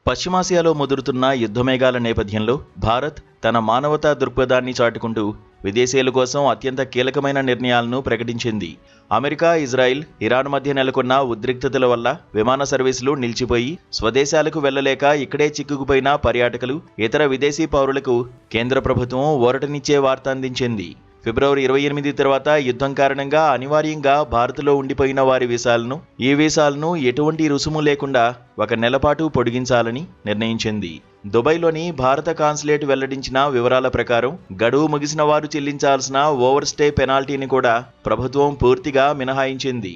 పశ్చిమాసియాలో ముదురుతున్న యుద్ధమేఘాల నేపథ్యంలో భారత్ తన మానవతా దృక్పథాన్ని చాటుకుంటూ విదేశీయుల కోసం అత్యంత కీలకమైన నిర్ణయాలను ప్రకటించింది. అమెరికా, ఇజ్రాయిల్, ఇరాన్ మధ్య నెలకొన్న ఉద్రిక్తతల వల్ల విమాన సర్వీసులు నిలిచిపోయి స్వదేశాలకు వెళ్లలేక ఇక్కడే చిక్కుకుపోయిన పర్యాటకులు, ఇతర విదేశీ పౌరులకు కేంద్ర ప్రభుత్వం ఊరటనిచ్చే వార్త అందించింది. ఫిబ్రవరి 28 తర్వాత యుద్ధం కారణంగా అనివార్యంగా భారత్లో ఉండిపోయిన వారి ఈ వీసాలను ఎటువంటి రుసుము లేకుండా 1 నెల పాటు పొడిగించాలని నిర్ణయించింది. దుబాయ్లోని భారత కాన్సులేట్ వెల్లడించిన వివరాల ప్రకారం గడువు ముగిసిన వారు చెల్లించాల్సిన ఓవర్ స్టే పెనాల్టీని కూడా ప్రభుత్వం పూర్తిగా మినహాయించింది.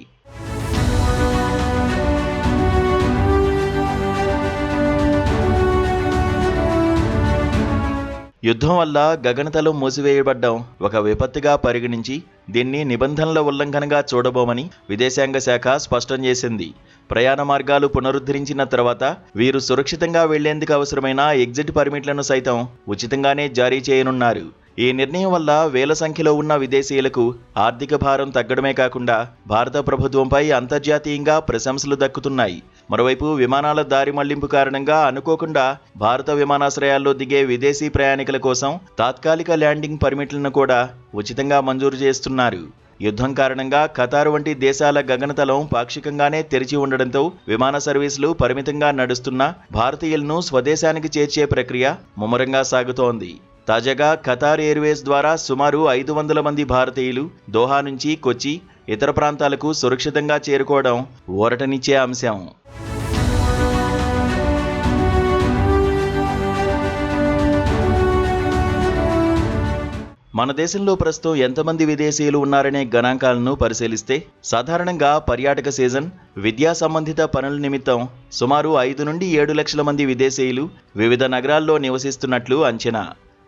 యుద్ధం వల్ల గగనతలం మూసివేయబడ్డం ఒక విపత్తుగా పరిగణించి దీన్ని నిబంధనల ఉల్లంఘనగా చూడబోమని విదేశాంగ శాఖ స్పష్టం చేసింది. ప్రయాణ మార్గాలు పునరుద్ధరించిన తర్వాత వీరు సురక్షితంగా వెళ్లేందుకు అవసరమైన ఎగ్జిట్ పర్మిట్లను సైతం ఉచితంగానే జారీ చేయనున్నారు. ఈ నిర్ణయం వల్ల వేల సంఖ్యలో ఉన్న విదేశీయులకు ఆర్థిక భారం తగ్గడమే కాకుండా భారత ప్రభుత్వంపై అంతర్జాతీయంగా ప్రశంసలు దక్కుతున్నాయి. మరోవైపు విమానాల దారి మళ్లింపు కారణంగా అనుకోకుండా భారత విమానాశ్రయాల్లో దిగే విదేశీ ప్రయాణికుల కోసం తాత్కాలిక ల్యాండింగ్ పర్మిట్లను కూడా ఉచితంగా మంజూరు చేస్తున్నారు. యుద్ధం కారణంగా ఖతార్ వంటి దేశాల గగనతలం పాక్షికంగానే తెరిచి ఉండడంతో విమాన సర్వీసులు పరిమితంగా నడుస్తున్నా భారతీయులను స్వదేశానికి చేర్చే ప్రక్రియ ముమ్మరంగా సాగుతోంది. తాజాగా ఖతార్ ఎయిర్వేస్ ద్వారా సుమారు 500 మంది భారతీయులు దోహా నుంచి కొచ్చి, ఇతర ప్రాంతాలకు సురక్షితంగా చేరుకోవడం ఊరటనిచ్చే అంశం. మన దేశంలో ప్రస్తుతం ఎంతమంది విదేశీయులు ఉన్నారనే గణాంకాలను పరిశీలిస్తే సాధారణంగా పర్యాటక సీజన్, విద్యా సంబంధిత పనుల నిమిత్తం సుమారు 5 నుండి 7 లక్షల మంది విదేశీయులు వివిధ నగరాల్లో నివసిస్తున్నట్లు అంచనా.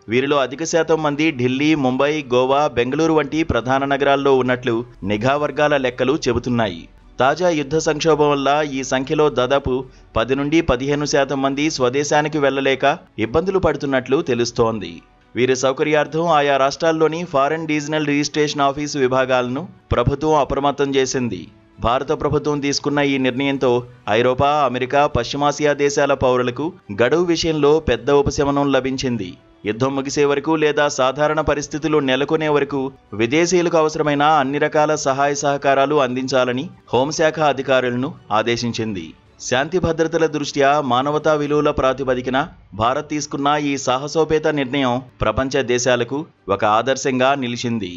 వీరిలో అధిక శాతం మంది ఢిల్లీ, ముంబై, గోవా, బెంగళూరు వంటి ప్రధాన నగరాల్లో ఉన్నట్లు నిఘా వర్గాల లెక్కలు చెబుతున్నాయి. తాజా యుద్ధ సంక్షోభం వల్ల ఈ సంఖ్యలో దాదాపు 10 నుండి 15% మంది స్వదేశానికి వెళ్లలేక ఇబ్బందులు పడుతున్నట్లు తెలుస్తోంది. వీరి సౌకర్యార్థం ఆయా రాష్ట్రాల్లోని ఫారెన్ డివిజనల్ రిజిస్ట్రేషన్ ఆఫీసు విభాగాలను ప్రభుత్వం అప్రమత్తం చేసింది. భారత ప్రభుత్వం తీసుకున్న ఈ నిర్ణయంతో ఐరోపా, అమెరికా, పశ్చిమాసియా దేశాల పౌరులకు గడువు విషయంలో పెద్ద ఉపశమనం లభించింది. యుద్ధం ముగిసే వరకు లేదా సాధారణ పరిస్థితులు నెలకొనే వరకు విదేశీయులకు అవసరమైన అన్ని రకాల సహాయ సహకారాలు అందించాలని హోంశాఖ అధికారులను ఆదేశించింది. శాంతి భద్రతల దృష్ట్యా మానవతా విలువల ప్రాతిపదికన భారత్ తీసుకున్న ఈ సాహసోపేత నిర్ణయం ప్రపంచ దేశాలకు ఒక ఆదర్శంగా నిలిచింది.